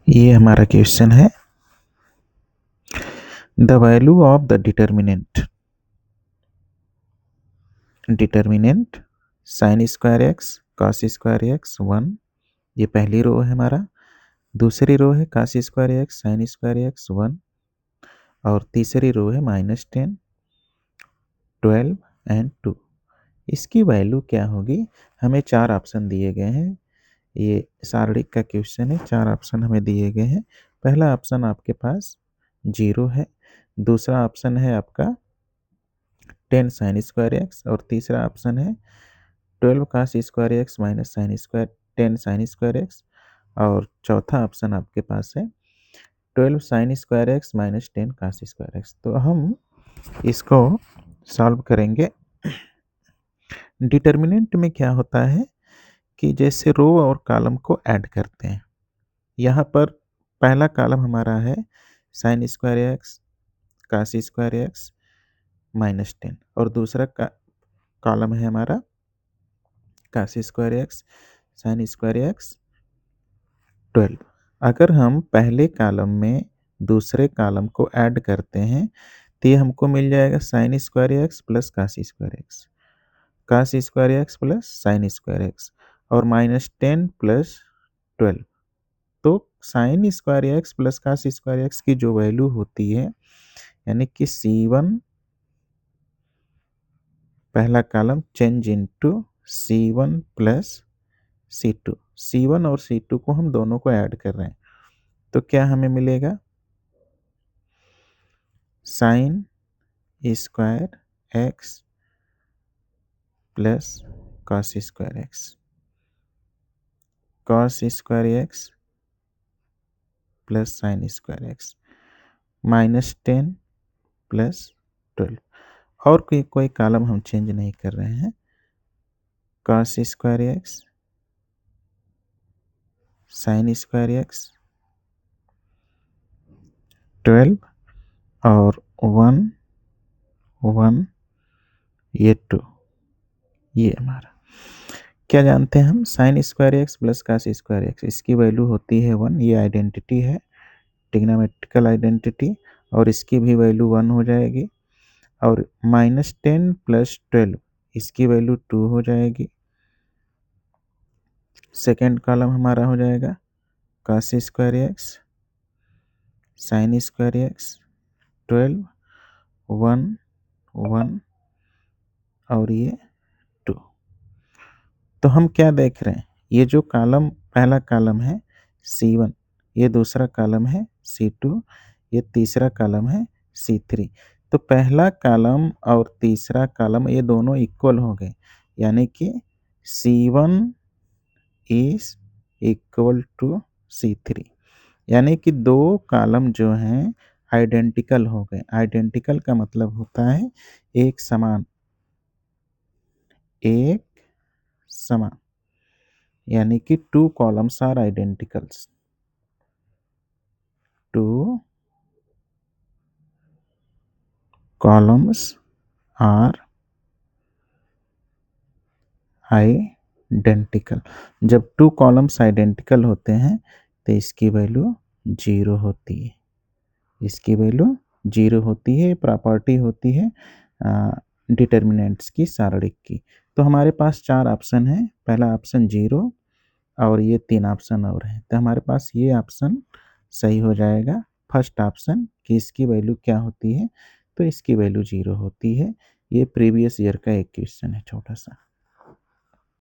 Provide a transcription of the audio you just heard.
ये हमारा क्वेश्चन है, the value of the determinant sign square x cos square x 1। ये पहली रो है हमारा। दूसरी रो है cos square x sine square x 1 और तीसरी रो है -10 12 एंड 2। इसकी वैल्यू क्या होगी? हमें 4 ऑप्शन दिए गए हैं। ये सारणिक का क्वेश्चन है, 4 ऑप्शन हमें दिए गए हैं। पहला ऑप्शन आपके पास 0 है, दूसरा ऑप्शन है आपका 10 साइन स्क्वायर एक्स और तीसरा ऑप्शन है 12 cos square x minus sine square 10 sine square x और चौथा ऑप्शन आपके पास है 12 sine square x minus 10 cos square x. तो हम इसको सॉल्व करेंगे। डिटर्मिनेंट में क्या होता है कि जैसे रो और कॉलम को ऐड करते हैं। यहाँ पर पहला कॉलम हमारा है sine square x cos square x -10 और दूसरा कॉलम है हमारा cos square x sine square x 12। अगर हम पहले कॉलम में दूसरे कॉलम को ऐड करते हैं तो ये हमको मिल जाएगा sine square x plus cos square x plus sine square x और -10 प्लस 12। तो sine square x plus cos square x की जो वैल्यू होती है यानी कि C1 पहला column change into C1 plus C1 और C2 को हम दोनों को ऐड कर रहे हैं तो क्या हमें मिलेगा? Sign square x plus cos square x cos square x plus sine square x -10 plus 12 और कोई कॉलम हम चेंज नहीं कर रहे हैं। Cos square x sine square x 12 और 1 ये 2। ये हमारा क्या जानते हैं हम? Sine square x plus cos square x इसकी वैल्यू होती है 1। ये आइडेंटिटी है, ट्रिग्नोमेट्रिकल आइडेंटिटी, और इसकी भी वैल्यू 1 हो जाएगी। और -10 प्लस 12 इसकी वैल्यू 2 हो जाएगी। सेकेंड कॉलम हमारा हो जाएगा cos square x sine square x 12 1 और ये 2। तो हम क्या देख रहे हैं? ये जो कॉलम पहला कॉलम है C1, ये दूसरा कॉलम है C2, ये तीसरा कॉलम है C3। तो पहला कॉलम और तीसरा कॉलम ये दोनों इक्वल हो गए, यानी कि C1 is equal to C3, यानी कि दो कॉलम जो हैं आइडेंटिकल हो गए। आइडेंटिकल का मतलब होता है एक समान, यानी कि 2 columns are identicals. 2 columns are identical। जब 2 कॉलम्स आइडेंटिकल होते हैं तो इसकी वैल्यू 0 होती है। इसकी वैल्यू 0 होती है, प्रॉपर्टी होती है डिटर्मिनेंट्स की, सारणिक की। तो हमारे पास 4 ऑप्शन है। पहला ऑप्शन 0 और ये 3 ऑप्शन और हैं। तो हमारे पास ये ऑप्शन सही हो जाएगा, फर्स्ट ऑप्शन, कि इसकी वैल्यू क्या होती है? तो इसकी वैल्यू 0 होती है। ये प्रीवियस ईयर का एक क्वेश्चन है छोटा सा।